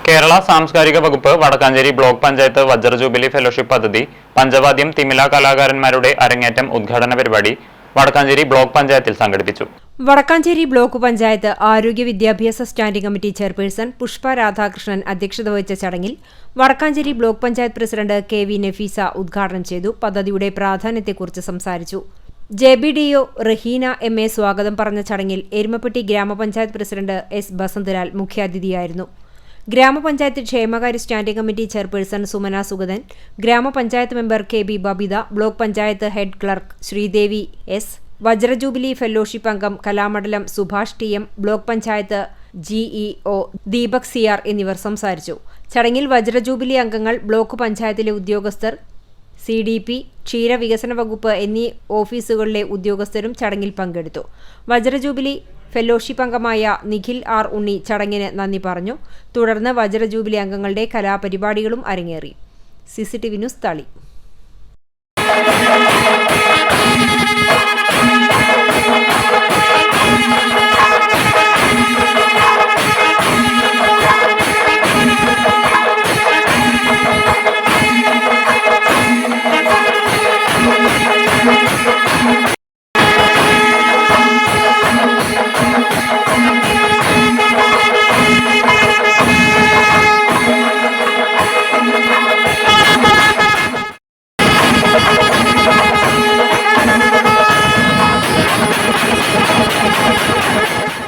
കേരള സാംസ്കാരിക വകുപ്പ് വടക്കാഞ്ചേരി ബ്ലോക്ക് പഞ്ചായത്ത് വജ്ര ജൂബിലി ഫെലോഷിപ്പ് പദ്ധതി പഞ്ചവാദ്യം തിമില കലാകാരന്മാരുടെ അരങ്ങേറ്റം ഉദ്ഘാടന പരിപാടി വടക്കാഞ്ചേരി ബ്ലോക്ക് പഞ്ചായത്തിൽ സംഘടിപ്പിച്ചു. വടക്കാഞ്ചേരി ബ്ലോക്ക് പഞ്ചായത്ത് ആരോഗ്യ വിദ്യാഭ്യാസ standing committee chairperson Pushpa Radhakrishnan അധ്യക്ഷത വഹിച്ച ചടങ്ങിൽ Vadakkanchery block panchayat president KV Nafeesa ഉദ്ഘാടനം ചെയ്തു. പദ്ധതിയുടെ പ്രാധാന്യത്തെക്കുറിച്ച് സംസാരിച്ചു. JBDO റഹീന MA സ്വാഗതം പറഞ്ഞ ചടങ്ങിൽ എരുമപ്പെട്ടി ഗ്രാമപഞ്ചായത്ത് പ്രസിഡന്റ് S ബസന്തലാൽ മുഖ്യാതിഥിയായിരുന്നു. ഗ്രാമപഞ്ചായത്ത് ക്ഷേമകാര്യ standing committee chairperson Sumana Sugathan, ഗ്രാമപഞ്ചായത്ത് member KB Babitha, block panchayat head clerk Sreedevi S, വജ്ര ജൂബിലി ഫെലോഷിപ്പ് അംഗം Kalamandalam Subhash TM, block panchayat GEO Deepak CR എന്നിവർ സംസാരിച്ചു. ചടങ്ങിൽ വജ്ര ജൂബിലി അംഗങ്ങൾ, ബ്ലോക്ക് പഞ്ചായത്തിലെ ഉദ്യോഗസ്ഥർ, CDP, ക്ഷീരവികസന വകുപ്പ് എന്നീ ഓഫീസുകളിലെ ഉദ്യോഗസ്ഥരും ചടങ്ങിൽ പങ്കെടുത്തു. വജ്ര ജൂബിലി ഫെലോഷിപ്പ് അംഗമായ നിഖിൽ R ഉണ്ണി ചടങ്ങിന് നന്ദി പറഞ്ഞു. തുടർന്ന് വജ്ര ജൂബിലി അംഗങ്ങളുടെ കലാപരിപാടികളും അരങ്ങേറി. CCTV ന്യൂസ് തളി.